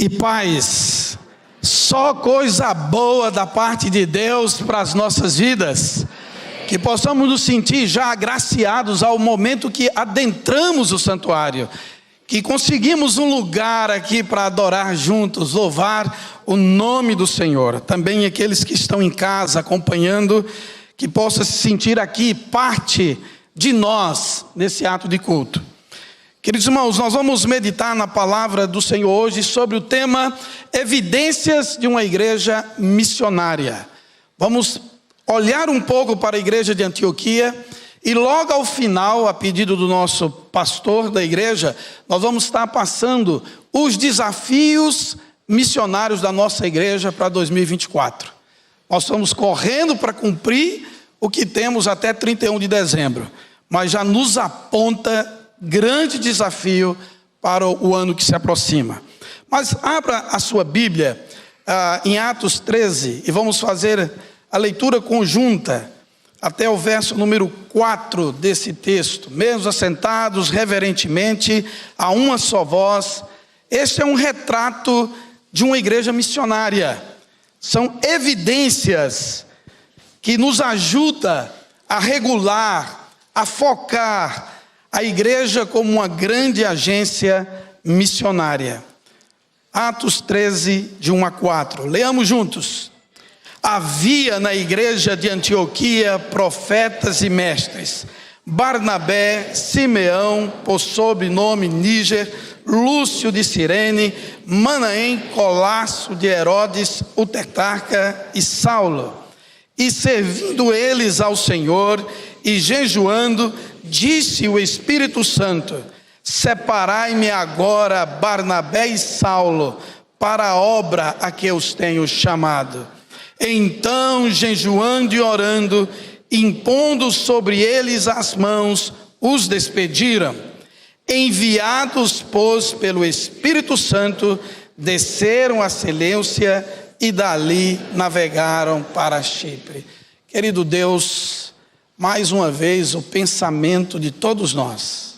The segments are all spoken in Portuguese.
e paz. Só coisa boa da parte de Deus para as nossas vidas. Que possamos nos sentir já agraciados ao momento que adentramos o santuário. Que conseguimos um lugar aqui para adorar juntos, louvar o nome do Senhor. Também aqueles que estão em casa acompanhando, que possam se sentir aqui parte de nós nesse ato de culto. Queridos irmãos, nós vamos meditar na palavra do Senhor hoje sobre o tema evidências de uma igreja missionária. Vamos olhar um pouco para a igreja de Antioquia e logo ao final, a pedido do nosso pastor da igreja, nós vamos estar passando os desafios missionários da nossa igreja para 2024. Nós estamos correndo para cumprir o que temos até 31 de dezembro, mas já nos aponta grande desafio para o ano que se aproxima. Mas abra a sua Bíblia em Atos 13 e vamos fazer a leitura conjunta até o verso número 4 desse texto. Mesmo assentados reverentemente a uma só voz. Este é um retrato de uma igreja missionária. São evidências que nos ajudam a regular, a focar a igreja como uma grande agência missionária. Atos 13, de 1 a 4. Leamos juntos. Havia na igreja de Antioquia profetas e mestres: Barnabé, Simeão, por sobrenome Níger, Lúcio de Cirene, Manaém, Colasso de Herodes, o tetrarca, e Saulo. E servindo eles ao Senhor e jejuando, disse o Espírito Santo: separai-me agora Barnabé e Saulo para a obra a que os tenho chamado. Então, jejuando e orando, impondo sobre eles as mãos, os despediram. Enviados, pois, pelo Espírito Santo, desceram a Seleucia e dali navegaram para Chipre. Querido Deus, mais uma vez o pensamento de todos nós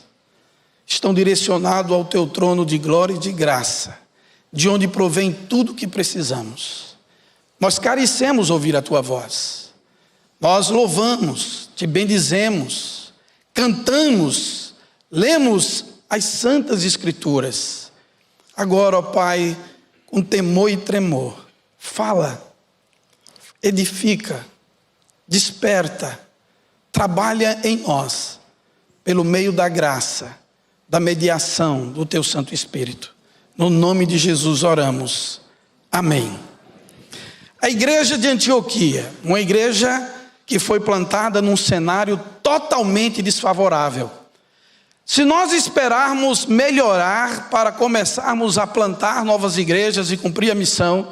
estão direcionados ao teu trono de glória e de graça, de onde provém tudo o que precisamos. Nós carecemos ouvir a tua voz. Nós louvamos, te bendizemos, cantamos, lemos as santas escrituras. Agora, ó Pai, com temor e tremor, fala, edifica, desperta, trabalha em nós, pelo meio da graça, da mediação do teu Santo Espírito. No nome de Jesus oramos. Amém. A igreja de Antioquia, uma igreja que foi plantada num cenário totalmente desfavorável. Se nós esperarmos melhorar para começarmos a plantar novas igrejas e cumprir a missão,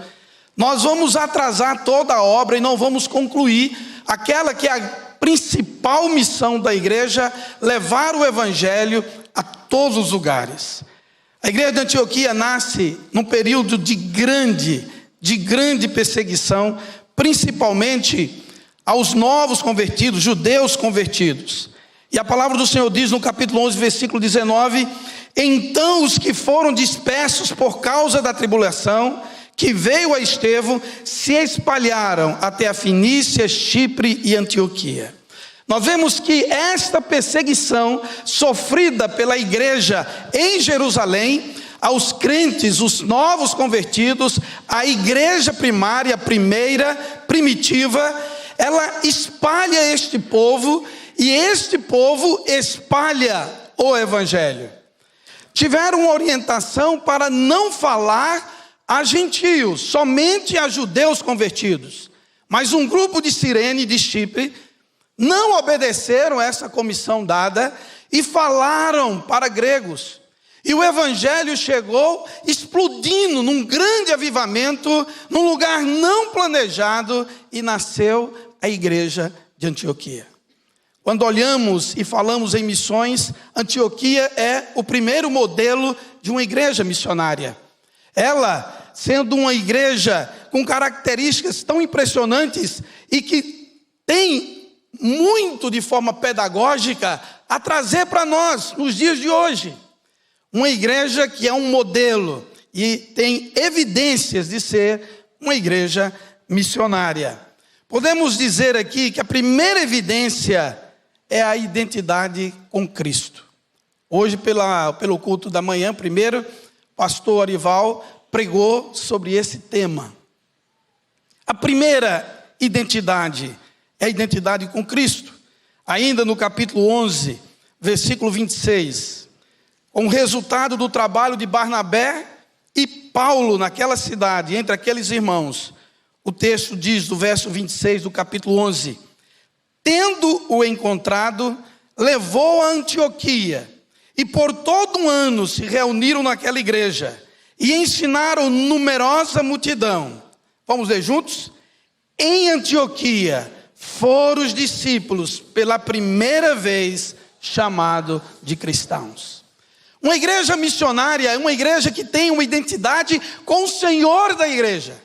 nós vamos atrasar toda a obra e não vamos concluir aquela que é a principal missão da igreja: levar o evangelho a todos os lugares. A igreja de Antioquia nasce num período de grande perseguição, principalmente aos novos convertidos, judeus convertidos. E a palavra do Senhor diz no capítulo 11, versículo 19: então os que foram dispersos por causa da tribulação que veio a Estevão se espalharam até a Fenícia, Chipre e Antioquia. Nós vemos que esta perseguição sofrida pela igreja em Jerusalém, aos crentes, os novos convertidos, a igreja primária, primeira, primitiva, ela espalha este povo, e este povo espalha o evangelho. Tiveram orientação para não falar a gentios, somente a judeus convertidos. Mas um grupo de Cirene e de Chipre não obedeceram essa comissão dada e falaram para gregos. E o evangelho chegou explodindo num grande avivamento, num lugar não planejado, e nasceu a igreja de Antioquia. Quando olhamos e falamos em missões, Antioquia é o primeiro modelo de uma igreja missionária. Ela, sendo uma igreja com características tão impressionantes e que tem muito de forma pedagógica a trazer para nós nos dias de hoje. Uma igreja que é um modelo, e tem evidências de ser uma igreja missionária. Podemos dizer aqui que a primeira evidência é a identidade com Cristo. Hoje, pelo culto da manhã, primeiro, pastor Arival pregou sobre esse tema. A primeira identidade é a identidade com Cristo. Ainda no capítulo 11, versículo 26, com o resultado do trabalho de Barnabé e Paulo naquela cidade, entre aqueles irmãos, o texto diz, do verso 26 do capítulo 11, tendo-o encontrado, levou a Antioquia, e por todo um ano se reuniram naquela igreja, e ensinaram numerosa multidão. Vamos ler juntos? Em Antioquia foram os discípulos pela primeira vez chamados de cristãos. Uma igreja missionária é uma igreja que tem uma identidade com o Senhor da igreja,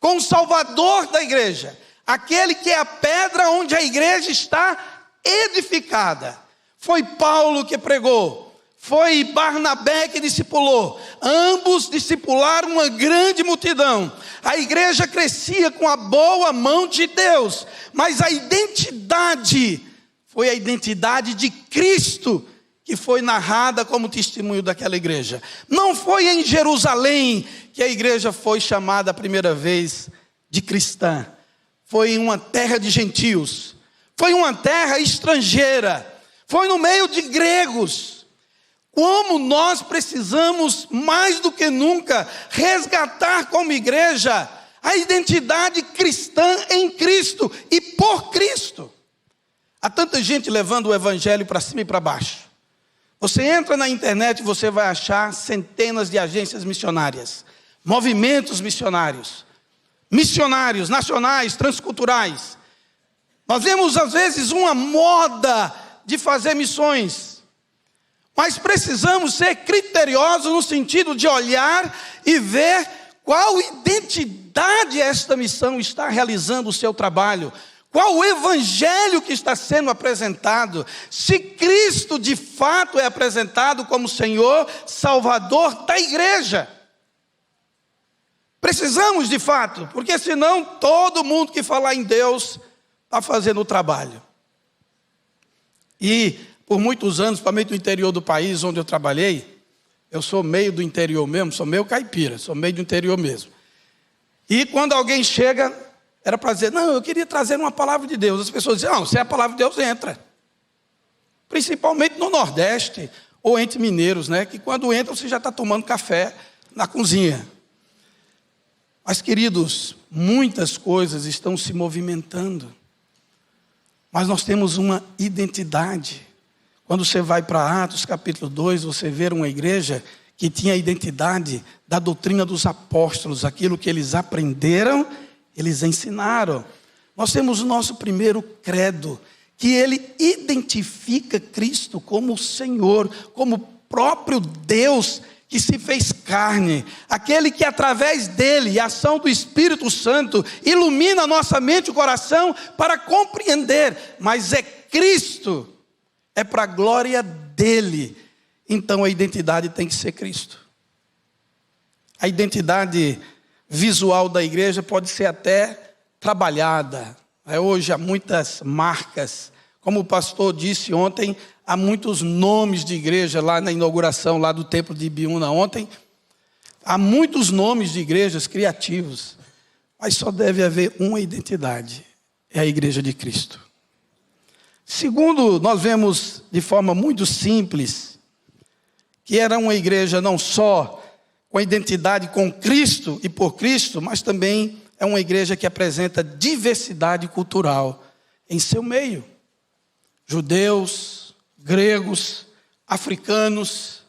com o Salvador da igreja, aquele que é a pedra onde a igreja está edificada. Foi Paulo que pregou, foi Barnabé que discipulou, ambos discipularam uma grande multidão. A igreja crescia com a boa mão de Deus, mas a identidade foi a identidade de Cristo que foi narrada como testemunho daquela igreja. Não foi em Jerusalém que a igreja foi chamada a primeira vez de cristã. Foi em uma terra de gentios, foi uma terra estrangeira, foi no meio de gregos. Como nós precisamos, mais do que nunca, resgatar como igreja a identidade cristã em Cristo e por Cristo. Há tanta gente levando o evangelho para cima e para baixo. Você entra na internet e você vai achar centenas de agências missionárias, movimentos missionários, missionários nacionais, transculturais. Nós vemos às vezes uma moda de fazer missões, mas precisamos ser criteriosos no sentido de olhar e ver qual identidade esta missão está realizando o seu trabalho, qual o evangelho que está sendo apresentado, se Cristo de fato é apresentado como Senhor, Salvador da igreja. Precisamos de fato, porque senão todo mundo que falar em Deus está fazendo o trabalho. E por muitos anos, principalmente no interior do país onde eu trabalhei, eu sou meio do interior mesmo, sou meio caipira, sou meio do interior mesmo. E quando alguém chega, era para dizer, não, eu queria trazer uma palavra de Deus. As pessoas dizem, não, se é a palavra de Deus, entra. Principalmente no Nordeste, ou entre mineiros, né? Que quando entra, você já está tomando café na cozinha. Mas, queridos, muitas coisas estão se movimentando. Mas nós temos uma identidade. Quando você vai para Atos capítulo 2, você vê uma igreja que tinha a identidade da doutrina dos apóstolos, aquilo que eles aprenderam, eles ensinaram. Nós temos o nosso primeiro credo, que ele identifica Cristo como o Senhor, como o próprio Deus que se fez carne, aquele que através dele, a ação do Espírito Santo, ilumina a nossa mente e o coração para compreender, mas é Cristo, é para a glória dele. Então a identidade tem que ser Cristo. A identidade visual da igreja pode ser até trabalhada. Hoje há muitas marcas, como o pastor disse ontem, há muitos nomes de igreja lá na inauguração lá do templo de Ibiúna ontem. Há muitos nomes de igrejas criativos, mas só deve haver uma identidade, é a igreja de Cristo. Segundo, nós vemos de forma muito simples, que era uma igreja não só com a identidade com Cristo e por Cristo, mas também é uma igreja que apresenta diversidade cultural em seu meio. Judeus, gregos, africanos,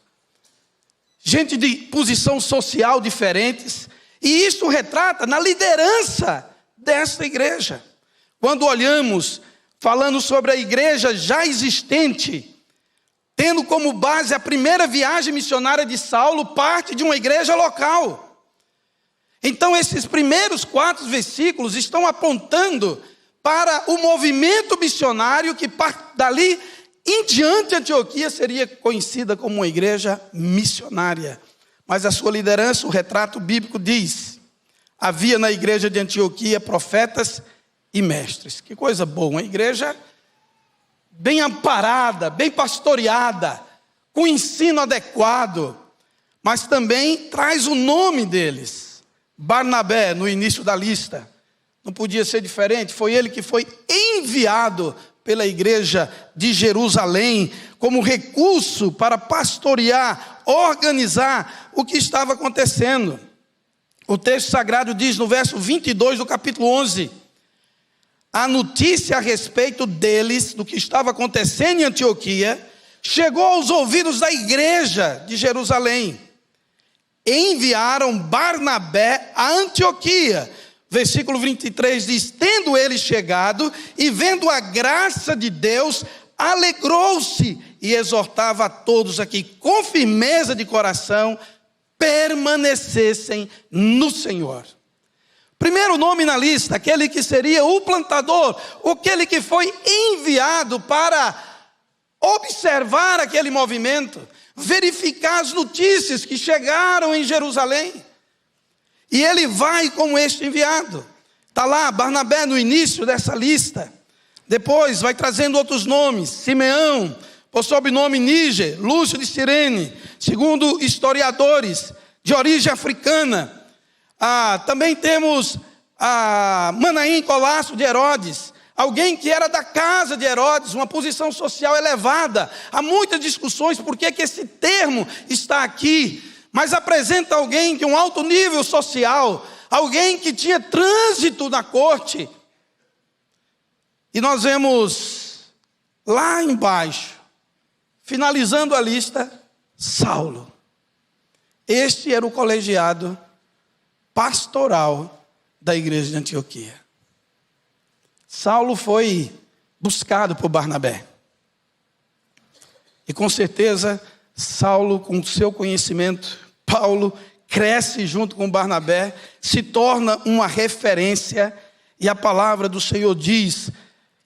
gente de posição social diferentes, e isso retrata na liderança desta igreja. Quando olhamos, falando sobre a igreja já existente, tendo como base a primeira viagem missionária de Saulo, parte de uma igreja local. Então esses primeiros 4 versículos estão apontando para o movimento missionário que dali em diante Antioquia seria conhecida como uma igreja missionária. mas a sua liderança, o retrato bíblico diz: havia na igreja de Antioquia profetas e mestres. Que coisa boa, uma igreja bem amparada, bem pastoreada, com ensino adequado, mas também traz o nome deles. Barnabé, no início da lista, não podia ser diferente, foi ele que foi enviado pela igreja de Jerusalém, como recurso para pastorear, organizar o que estava acontecendo. O texto sagrado diz no verso 22 do capítulo 11, a notícia a respeito deles, do que estava acontecendo em Antioquia, chegou aos ouvidos da igreja de Jerusalém. Enviaram Barnabé a Antioquia. Versículo 23 diz: tendo ele chegado e vendo a graça de Deus, alegrou-se e exortava a todos aqui, com firmeza de coração, permanecessem no Senhor. Primeiro nome na lista, aquele que seria o plantador, aquele que foi enviado para observar aquele movimento, verificar as notícias que chegaram em Jerusalém. E ele vai como este enviado. Está lá Barnabé no início dessa lista. Depois vai trazendo outros nomes: Simeão, por sobrenome Níger, Lúcio de Cirene, segundo historiadores, de origem africana. Também temos Manaém Colasso de Herodes, alguém que era da casa de Herodes, uma posição social elevada. Há muitas discussões por que esse termo está aqui, mas apresenta alguém de um alto nível social, alguém que tinha trânsito na corte. E nós vemos lá embaixo, finalizando a lista, Saulo. Este era o colegiado pastoral da igreja de Antioquia. Saulo foi buscado por Barnabé. E com certeza, Saulo, com seu conhecimento, Paulo cresce junto com Barnabé, se torna uma referência, e a palavra do Senhor diz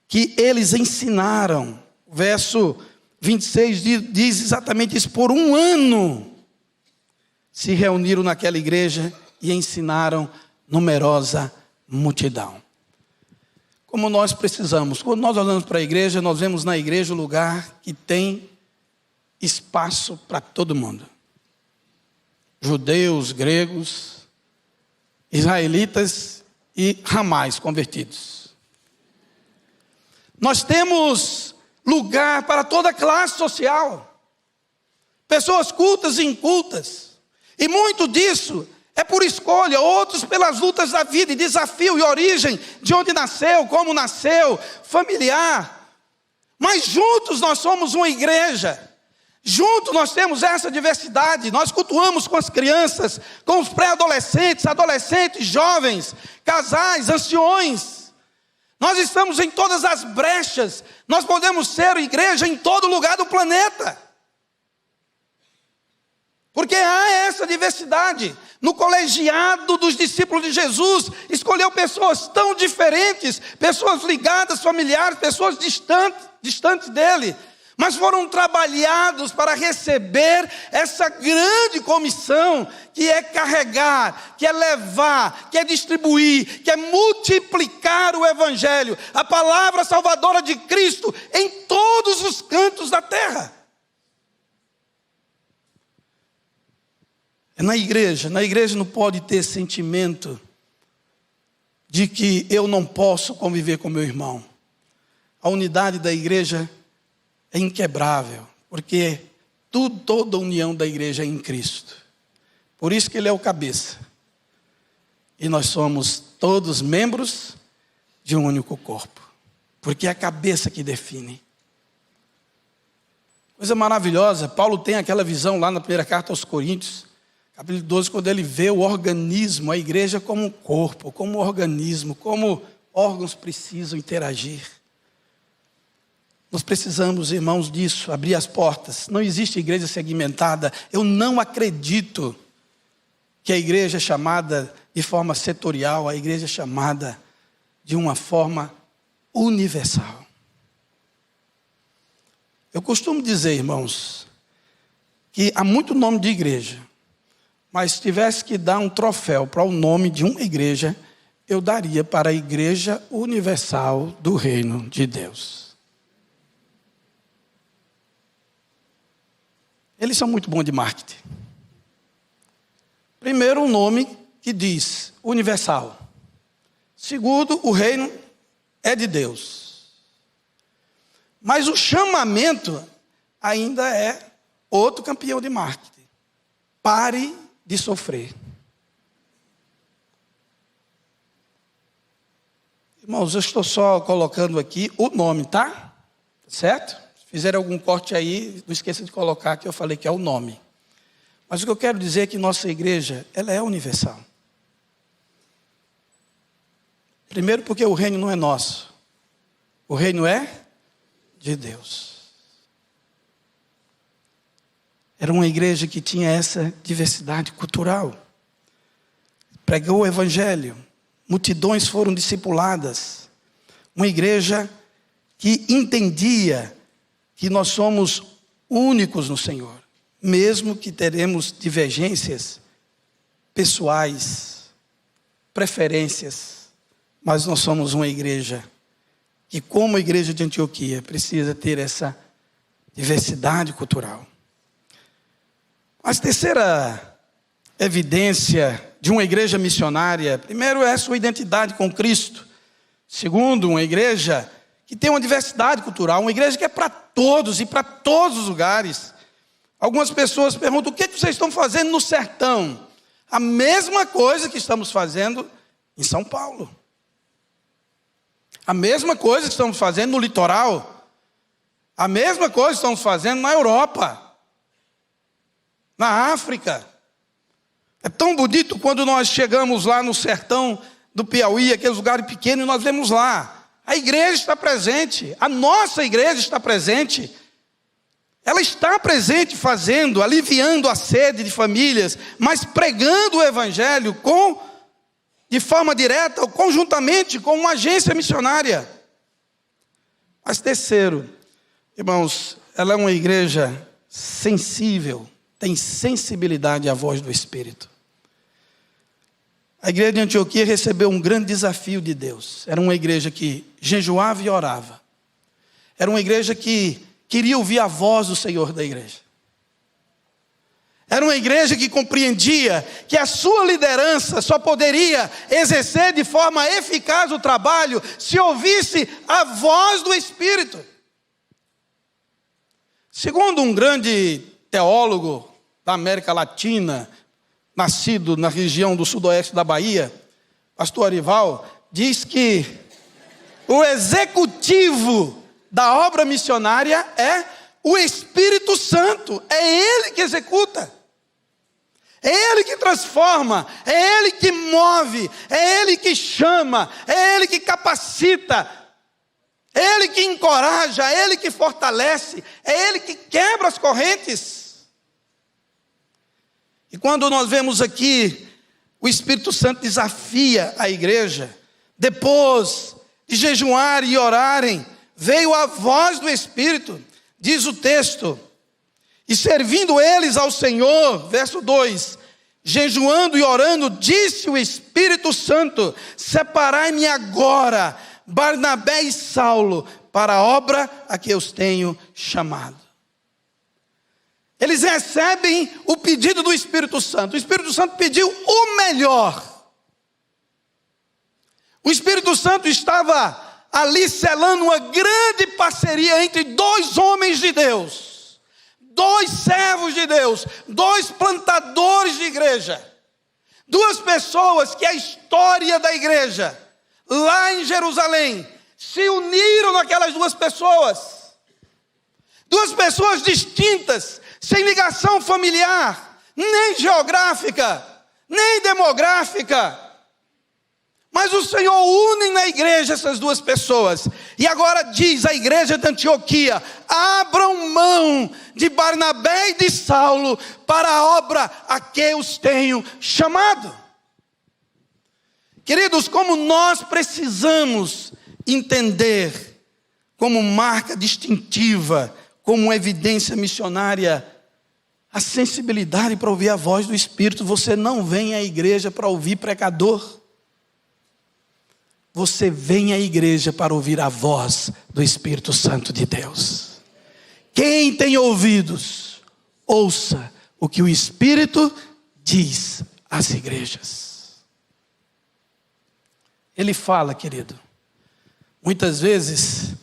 que eles ensinaram. O verso 26 diz exatamente isso: por um ano se reuniram naquela igreja e ensinaram numerosa multidão. Como nós precisamos, quando nós olhamos para a igreja, nós vemos na igreja o lugar que tem espaço para todo mundo. Judeus, gregos, israelitas e ramais convertidos. Nós temos lugar para toda classe social. Pessoas cultas e incultas. E muito disso é por escolha, outros pelas lutas da vida e desafio e origem, de onde nasceu, como nasceu, familiar. Mas juntos nós somos uma igreja. Juntos nós temos essa diversidade. Nós cultuamos com as crianças, com os pré-adolescentes, adolescentes, jovens, casais, anciões. Nós estamos em todas as brechas. Nós podemos ser igreja em todo lugar do planeta. Porque há essa diversidade. No colegiado dos discípulos de Jesus, escolheu pessoas tão diferentes, pessoas ligadas, familiares, pessoas distantes dele, mas foram trabalhados para receber essa grande comissão, que é carregar, que é levar, que é distribuir, que é multiplicar o Evangelho, a palavra salvadora de Cristo, em todos os cantos da terra. Na igreja não pode ter sentimento de que eu não posso conviver com meu irmão. A unidade da igreja é inquebrável, porque toda a união da igreja é em Cristo. Por isso que Ele é o cabeça. E nós somos todos membros de um único corpo, porque é a cabeça que define. Coisa maravilhosa, Paulo tem aquela visão lá na primeira carta aos Coríntios, capítulo 12, quando ele vê o organismo, a igreja como um corpo, como um organismo, como órgãos precisam interagir. Nós precisamos, irmãos, disso, abrir as portas. Não existe igreja segmentada. Eu não acredito que a igreja é chamada de forma setorial, a igreja é chamada de uma forma universal. Eu costumo dizer, irmãos, que há muito nome de igreja, Mas se tivesse que dar um troféu para o nome de uma igreja, eu daria para a Igreja Universal do Reino de Deus. Eles são muito bons de marketing. Primeiro, um nome que diz universal. Segundo, o reino é de Deus. Mas o chamamento ainda é outro campeão de marketing. Pare de sofrer. Irmãos, eu estou só colocando aqui o nome, tá? Certo? Se fizer algum corte aí, não esqueça de colocar que eu falei que é o nome. Mas o que eu quero dizer é que nossa igreja, ela é universal. Primeiro porque o reino não é nosso. O reino é de Deus. Era uma igreja que tinha essa diversidade cultural. Pregou o evangelho. Multidões foram discipuladas. Uma igreja que entendia que nós somos únicos no Senhor. Mesmo que teremos divergências pessoais, preferências. Mas nós somos uma igreja que, como a igreja de Antioquia, precisa ter essa diversidade cultural. A terceira evidência de uma igreja missionária, primeiro é a sua identidade com Cristo. Segundo, uma igreja que tem uma diversidade cultural, uma igreja que é para todos e para todos os lugares. Algumas pessoas perguntam, o que vocês estão fazendo no sertão? A mesma coisa que estamos fazendo em São Paulo. A mesma coisa que estamos fazendo no litoral. A mesma coisa que estamos fazendo na Europa. Na África. É tão bonito quando nós chegamos lá no sertão do Piauí, aqueles lugares pequenos, e nós vemos lá. A igreja está presente. A nossa igreja está presente. Ela está presente fazendo, aliviando a sede de famílias, mas pregando o evangelho de forma direta ou conjuntamente com uma agência missionária. Mas terceiro, irmãos, ela é uma igreja sensível, tem sensibilidade à voz do Espírito. A igreja de Antioquia recebeu um grande desafio de Deus. Era uma igreja que jejuava e orava. Era uma igreja que queria ouvir a voz do Senhor da igreja. Era uma igreja que compreendia que a sua liderança só poderia exercer de forma eficaz o trabalho se ouvisse a voz do Espírito. Segundo um grande teólogo da América Latina, nascido na região do sudoeste da Bahia, pastor Arival, diz que o executivo da obra missionária é o Espírito Santo. É Ele que executa. É Ele que transforma. É Ele que move. É Ele que chama. É Ele que capacita. É Ele que encoraja. É Ele que fortalece. É Ele que quebra as correntes. E quando nós vemos aqui, o Espírito Santo desafia a igreja, depois de jejuar e orarem, veio a voz do Espírito, diz o texto, e servindo eles ao Senhor, verso 2, jejuando e orando, disse o Espírito Santo, separai-me agora, Barnabé e Saulo, para a obra a que eu os tenho chamado. Eles recebem o pedido do Espírito Santo. O Espírito Santo pediu o melhor. O Espírito Santo estava ali selando uma grande parceria entre dois homens de Deus, dois servos de Deus, dois plantadores de igreja, duas pessoas que a história da igreja, lá em Jerusalém, se uniram naquelas duas pessoas distintas, sem ligação familiar, nem geográfica, nem demográfica. Mas o Senhor une na igreja essas duas pessoas. E agora diz a igreja de Antioquia, abram mão de Barnabé e de Saulo para a obra a que os tenho chamado. Queridos, como nós precisamos entender como marca distintiva, como evidência missionária, a sensibilidade para ouvir a voz do Espírito. Você não vem à igreja para ouvir pregador. Você vem à igreja para ouvir a voz do Espírito Santo de Deus. Quem tem ouvidos, ouça o que o Espírito diz às igrejas. Ele fala, querido, muitas vezes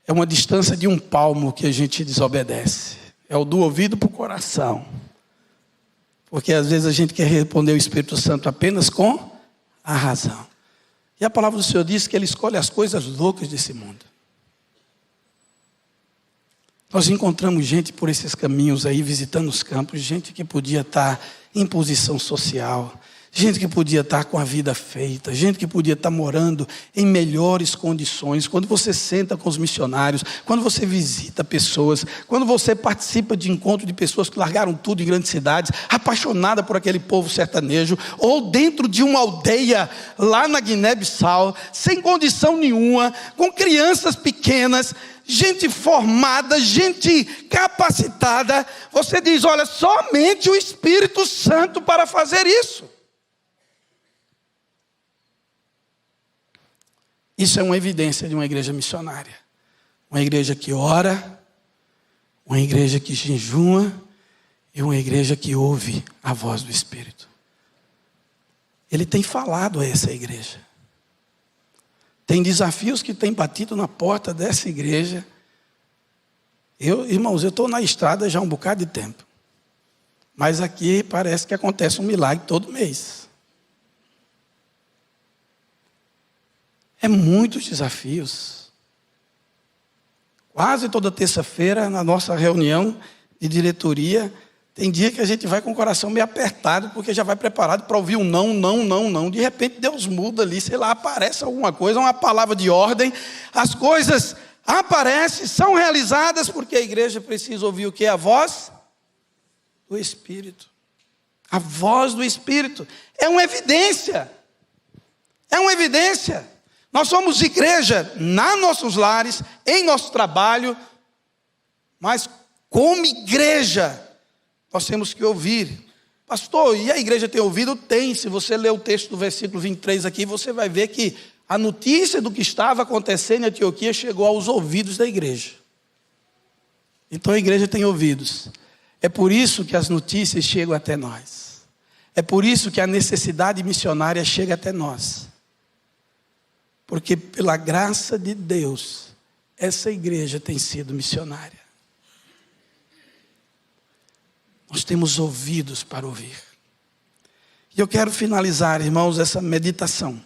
é uma distância de um palmo que a gente desobedece. É o do ouvido para o coração. Porque às vezes a gente quer responder o Espírito Santo apenas com a razão. E a palavra do Senhor diz que Ele escolhe as coisas loucas desse mundo. Nós encontramos gente por esses caminhos aí, visitando os campos, gente que podia estar em posição social, gente que podia estar com a vida feita, gente que podia estar morando em melhores condições. Quando você senta com os missionários, quando você visita pessoas, quando você participa de encontro de pessoas que largaram tudo em grandes cidades, apaixonada por aquele povo sertanejo, ou dentro de uma aldeia lá na Guiné-Bissau, sem condição nenhuma, com crianças pequenas, gente formada, gente capacitada, você diz, olha, somente o Espírito Santo para fazer isso. Isso é uma evidência de uma igreja missionária. Uma igreja que ora, uma igreja que jejua e uma igreja que ouve a voz do Espírito. Ele tem falado a essa igreja. Tem desafios que tem batido na porta dessa igreja. Irmãos, eu estou na estrada já há um bocado de tempo. Mas aqui parece que acontece um milagre todo mês. É muitos desafios. Quase toda terça-feira, na nossa reunião de diretoria, tem dia que a gente vai com o coração meio apertado, porque já vai preparado para ouvir um não, não, não, não. De repente Deus muda ali, sei lá, aparece alguma coisa, uma palavra de ordem. As coisas aparecem, são realizadas, porque a igreja precisa ouvir o quê? A voz do Espírito. A voz do Espírito. É uma evidência. É uma evidência. Nós somos igreja nos nossos lares, em nosso trabalho, mas como igreja, nós temos que ouvir. Pastor, e a igreja tem ouvido? Tem. Se você ler o texto do versículo 23 aqui, você vai ver que a notícia do que estava acontecendo em Antioquia chegou aos ouvidos da igreja. Então a igreja tem ouvidos. É por isso que as notícias chegam até nós. É por isso que a necessidade missionária chega até nós. Porque pela graça de Deus, essa igreja tem sido missionária. Nós temos ouvidos para ouvir. E eu quero finalizar, irmãos, essa meditação,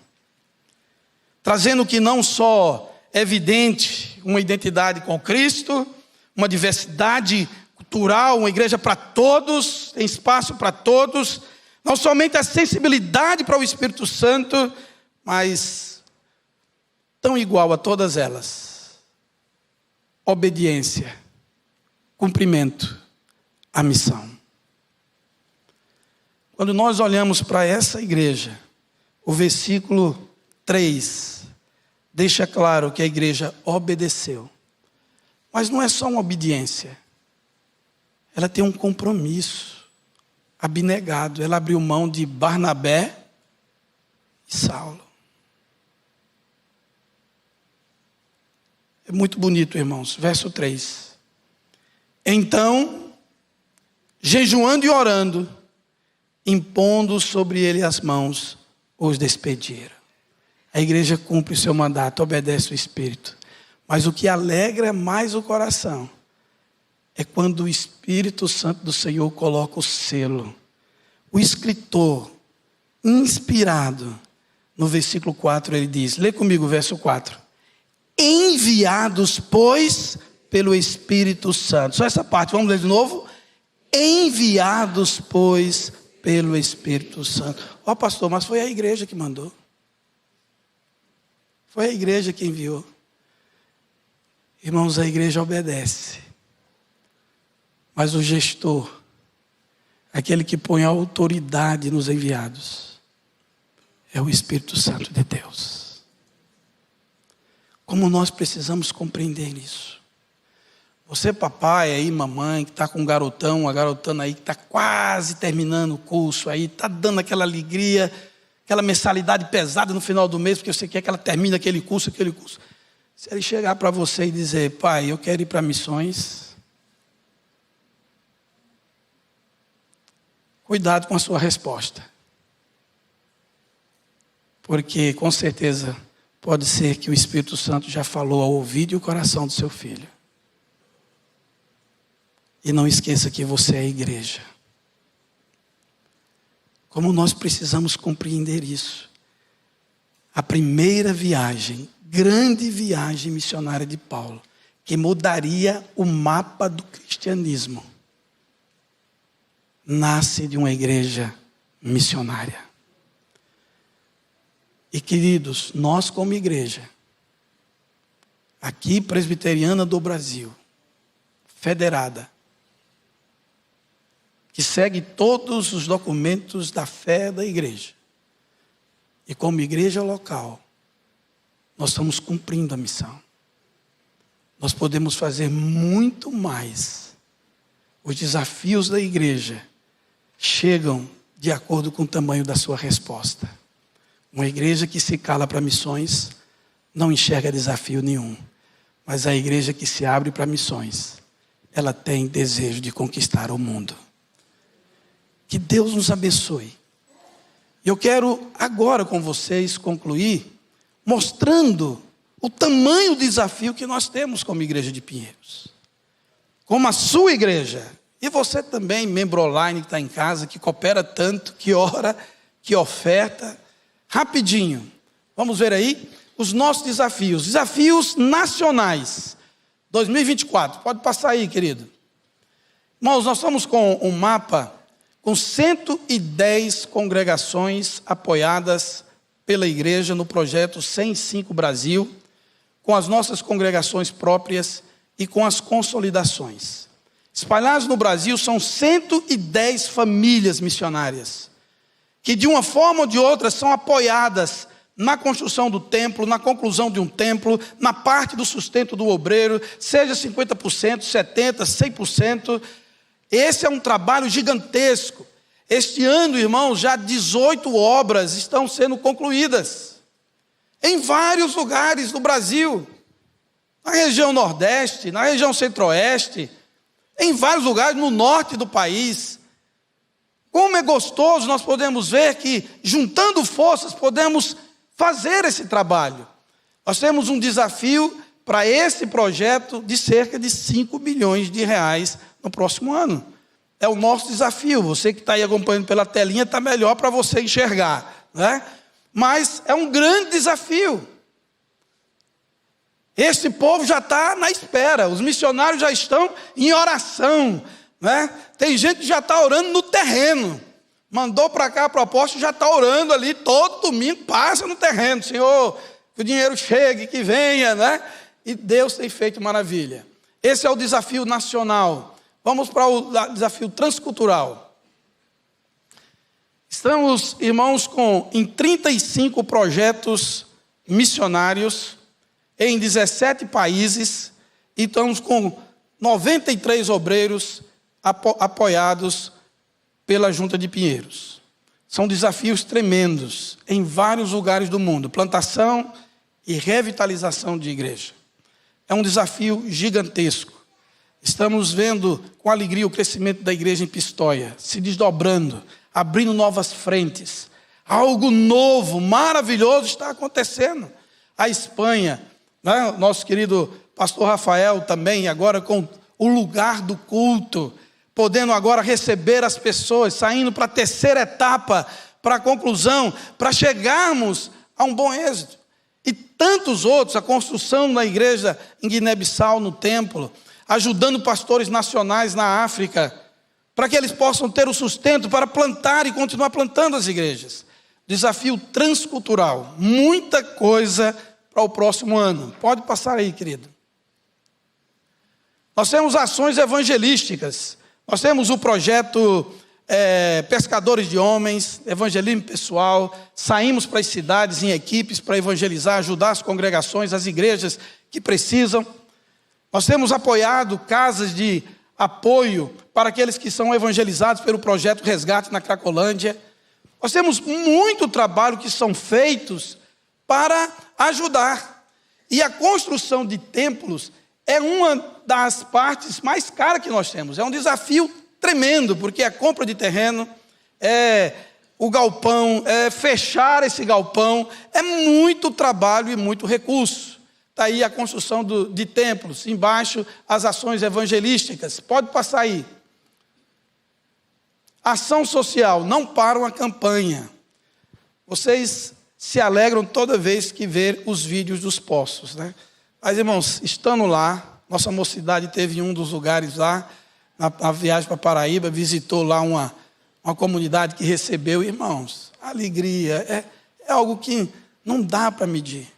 trazendo que não só é evidente uma identidade com Cristo, uma diversidade cultural, uma igreja para todos, tem espaço para todos, não somente a sensibilidade para o Espírito Santo, mas tão igual a todas elas, obediência, cumprimento, a missão. Quando nós olhamos para essa igreja, o versículo 3 deixa claro que a igreja obedeceu. Mas não é só uma obediência, ela tem um compromisso abnegado. Ela abriu mão de Barnabé e Saulo. É muito bonito, irmãos. Verso 3. Então, jejuando e orando, impondo sobre ele as mãos, os despediram. A igreja cumpre o seu mandato, obedece o Espírito. Mas o que alegra mais o coração é quando o Espírito Santo do Senhor coloca o selo. O escritor, inspirado, no versículo 4 ele diz, lê comigo o verso 4. Enviados, pois, pelo Espírito Santo. Só essa parte, vamos ler de novo? Enviados, pois, pelo Espírito Santo. Ó, pastor, mas foi a igreja que mandou. Foi a igreja que enviou. Irmãos, a igreja obedece. Mas o gestor, aquele que põe a autoridade nos enviados, é o Espírito Santo de Deus. Como nós precisamos compreender isso. Você, papai, aí, mamãe, que está com um garotão, uma garotana aí, que está quase terminando o curso aí, está dando aquela alegria, aquela mensalidade pesada no final do mês, porque você quer que ela termine aquele curso. Se ele chegar para você e dizer, pai, eu quero ir para missões, cuidado com a sua resposta. Porque, com certeza, pode ser que o Espírito Santo já falou ao ouvido e o coração do seu filho. E não esqueça que você é a igreja. Como nós precisamos compreender isso. A primeira viagem, grande viagem missionária de Paulo, que mudaria o mapa do cristianismo, nasce de uma igreja missionária. E queridos, nós como igreja, aqui presbiteriana do Brasil, federada, que segue todos os documentos da fé da igreja. E como igreja local, nós estamos cumprindo a missão. Nós podemos fazer muito mais. Os desafios da igreja chegam de acordo com o tamanho da sua resposta. Uma igreja que se cala para missões não enxerga desafio nenhum. Mas a igreja que se abre para missões, ela tem desejo de conquistar o mundo. Que Deus nos abençoe. Eu quero agora com vocês concluir mostrando o tamanho do desafio que nós temos como igreja de Pinheiros. Como a sua igreja. E você também, membro online que está em casa, que coopera tanto, que ora, que oferta. Rapidinho, vamos ver aí os nossos desafios. Desafios nacionais. 2024, pode passar aí, querido. Irmãos, nós estamos com um mapa com 110 congregações apoiadas pela igreja no projeto 105 Brasil, com as nossas congregações próprias e com as consolidações. Espalhados no Brasil são 110 famílias missionárias, que de uma forma ou de outra são apoiadas na construção do templo, na conclusão de um templo, na parte do sustento do obreiro, seja 50%, 70%, 100%. Esse é um trabalho gigantesco. Este ano, irmãos, já 18 obras estão sendo concluídas. Em vários lugares do Brasil. Na região Nordeste, na região Centro-Oeste, em vários lugares no norte do país. Como é gostoso nós podemos ver que, juntando forças, podemos fazer esse trabalho. Nós temos um desafio para esse projeto de cerca de 5 milhões de reais no próximo ano. É o nosso desafio. Você que está aí acompanhando pela telinha, está melhor para você enxergar, né? Mas é um grande desafio. Esse povo já está na espera. Os missionários já estão em oração, né? Tem gente que já está orando no terreno. Mandou para cá a proposta, já está orando ali. Todo domingo passa no terreno. Senhor, que o dinheiro chegue, que venha, né? E Deus tem feito maravilha. Esse é o desafio nacional. Vamos para o desafio transcultural. Estamos, irmãos, em 35 projetos missionários em 17 países e estamos com 93 obreiros apoiados pela Junta de Pinheiros. São desafios tremendos em vários lugares do mundo. Plantação e revitalização de igreja. É um desafio gigantesco. Estamos vendo com alegria o crescimento da igreja em Pistoia, se desdobrando, abrindo novas frentes. Algo novo, maravilhoso está acontecendo. A Espanha, né? Nosso querido pastor Rafael também, agora com o lugar do culto, podendo agora receber as pessoas, saindo para a terceira etapa, para a conclusão, para chegarmos a um bom êxito. E tantos outros, a construção da igreja em Guiné-Bissau, no templo, ajudando pastores nacionais na África, para que eles possam ter o sustento para plantar e continuar plantando as igrejas. Desafio transcultural, muita coisa para o próximo ano. Pode passar aí, querido. Nós temos ações evangelísticas. Nós temos o projeto Pescadores de Homens, evangelismo pessoal. Saímos para as cidades em equipes para evangelizar, ajudar as congregações, as igrejas que precisam. Nós temos apoiado casas de apoio para aqueles que são evangelizados pelo projeto Resgate na Cracolândia. Nós temos muito trabalho que são feitos para ajudar. E a construção de templos é uma das partes mais caras que nós temos. É um desafio tremendo, porque a compra de terreno, o galpão, fechar esse galpão, é muito trabalho e muito recurso. Está aí a construção de templos, embaixo as ações evangelísticas. Pode passar aí. Ação social, não param a campanha. Vocês se alegram toda vez que ver os vídeos dos poços, né? Mas, irmãos, estando lá, nossa mocidade teve um dos lugares lá, na viagem para Paraíba, visitou lá uma comunidade que recebeu, irmãos, a alegria é algo que não dá para medir.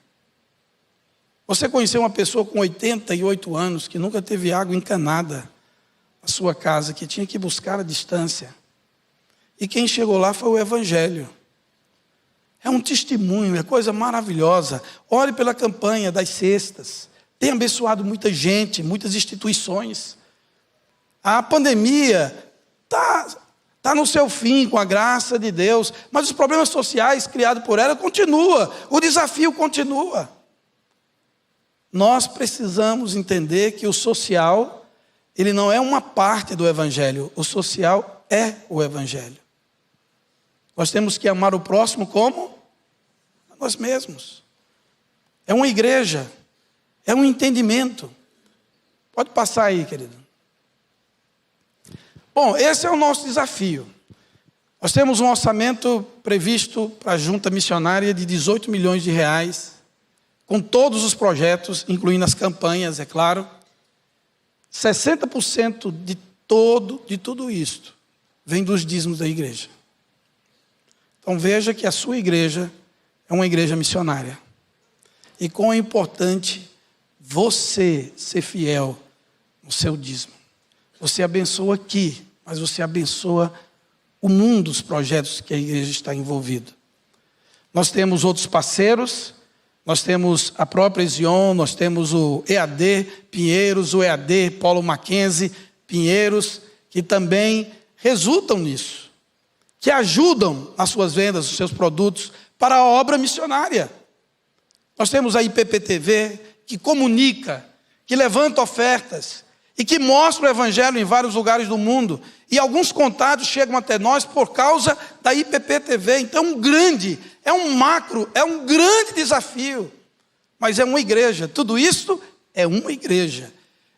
Você conheceu uma pessoa com 88 anos que nunca teve água encanada na sua casa, que tinha que buscar a distância. E quem chegou lá foi o Evangelho. É um testemunho, é coisa maravilhosa. Ore pela campanha das cestas. Tem abençoado muita gente, muitas instituições. A pandemia está no seu fim, com a graça de Deus. Mas os problemas sociais criados por ela continuam. O desafio continua. Nós precisamos entender que o social, ele não é uma parte do Evangelho. O social é o Evangelho. Nós temos que amar o próximo como a nós mesmos. É uma igreja, é um entendimento. Pode passar aí, querido. Bom, esse é o nosso desafio. Nós temos um orçamento previsto para a junta missionária de 18 milhões de reais, com todos os projetos, incluindo as campanhas, é claro. 60% de tudo isto vem dos dízimos da igreja. Então veja que a sua igreja é uma igreja missionária. E quão é importante você ser fiel no seu dízimo. Você abençoa aqui, mas você abençoa o mundo dos projetos que a igreja está envolvida. Nós temos outros parceiros, nós temos a própria Ezion, nós temos o EAD Pinheiros, o EAD Paulo Mackenzie Pinheiros, que também resultam nisso, que ajudam nas suas vendas, nos seus produtos, para a obra missionária. Nós temos a IPPTV, que comunica, que levanta ofertas, e que mostra o Evangelho em vários lugares do mundo. E alguns contatos chegam até nós por causa da IPPTV. Então é um grande desafio. Mas é uma igreja. Tudo isso é uma igreja.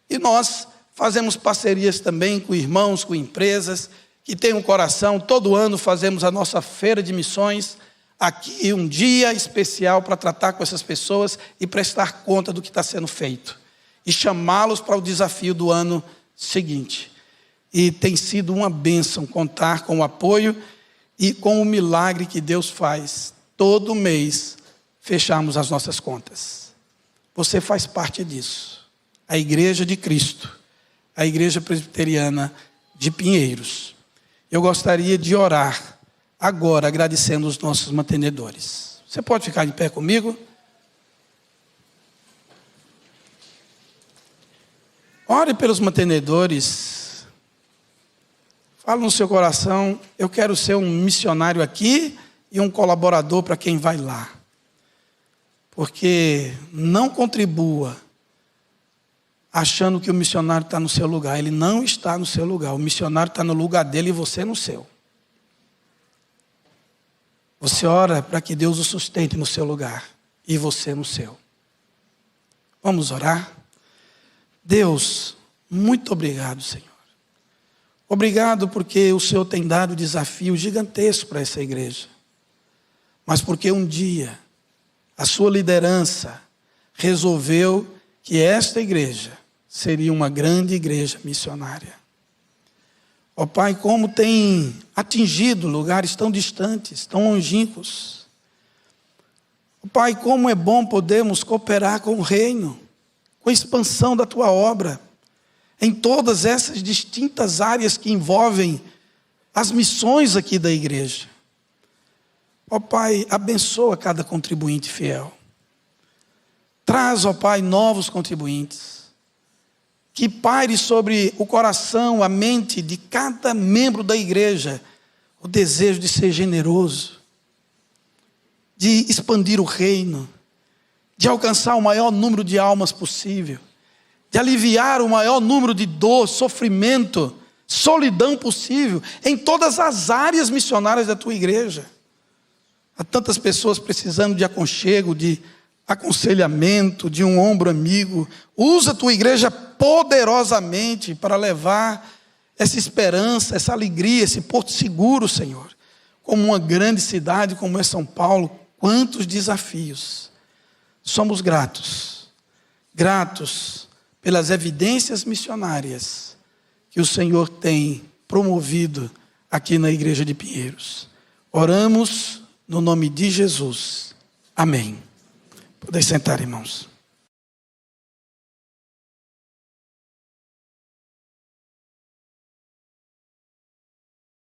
E nós fazemos parcerias também com irmãos, com empresas, que têm um coração. Todo ano fazemos a nossa feira de missões. Aqui um dia especial para tratar com essas pessoas e prestar conta do que está sendo feito. E chamá-los para o desafio do ano seguinte. E tem sido uma bênção contar com o apoio e com o milagre que Deus faz. Todo mês fecharmos as nossas contas. Você faz parte disso. A Igreja de Cristo, a Igreja Presbiteriana de Pinheiros. Eu gostaria de orar agora, agradecendo os nossos mantenedores. Você pode ficar de pé comigo? Ore pelos mantenedores. Fala no seu coração, eu quero ser um missionário aqui e um colaborador para quem vai lá. Porque não contribua achando que o missionário está no seu lugar. Ele não está no seu lugar. O missionário está no lugar dele e você no seu. Você ora para que Deus o sustente no seu lugar e você no seu. Vamos orar? Deus, muito obrigado, Senhor. Obrigado porque o Senhor tem dado desafio gigantesco para essa igreja. Mas porque um dia a sua liderança resolveu que esta igreja seria uma grande igreja missionária. Ó Pai, como tem atingido lugares tão distantes, tão longínquos. Ó Pai, como é bom podermos cooperar com o reino, com a expansão da Tua obra, em todas essas distintas áreas que envolvem as missões aqui da igreja. Ó Pai, abençoa cada contribuinte fiel. Traz, ó Pai, novos contribuintes. que paire sobre o coração, a mente de cada membro da igreja, o desejo de ser generoso, de expandir o reino, de alcançar o maior número de almas possível, de aliviar o maior número de dor, sofrimento, solidão possível, em todas as áreas missionárias da tua igreja. Há tantas pessoas precisando de aconchego, de aconselhamento, de um ombro amigo. Usa a tua igreja poderosamente para levar essa esperança, essa alegria, esse porto seguro, Senhor. Como uma grande cidade como é São Paulo, quantos desafios. Somos gratos pelas evidências missionárias que o Senhor tem promovido aqui na igreja de Pinheiros. Oramos no nome de Jesus. Amém. Podem sentar, irmãos.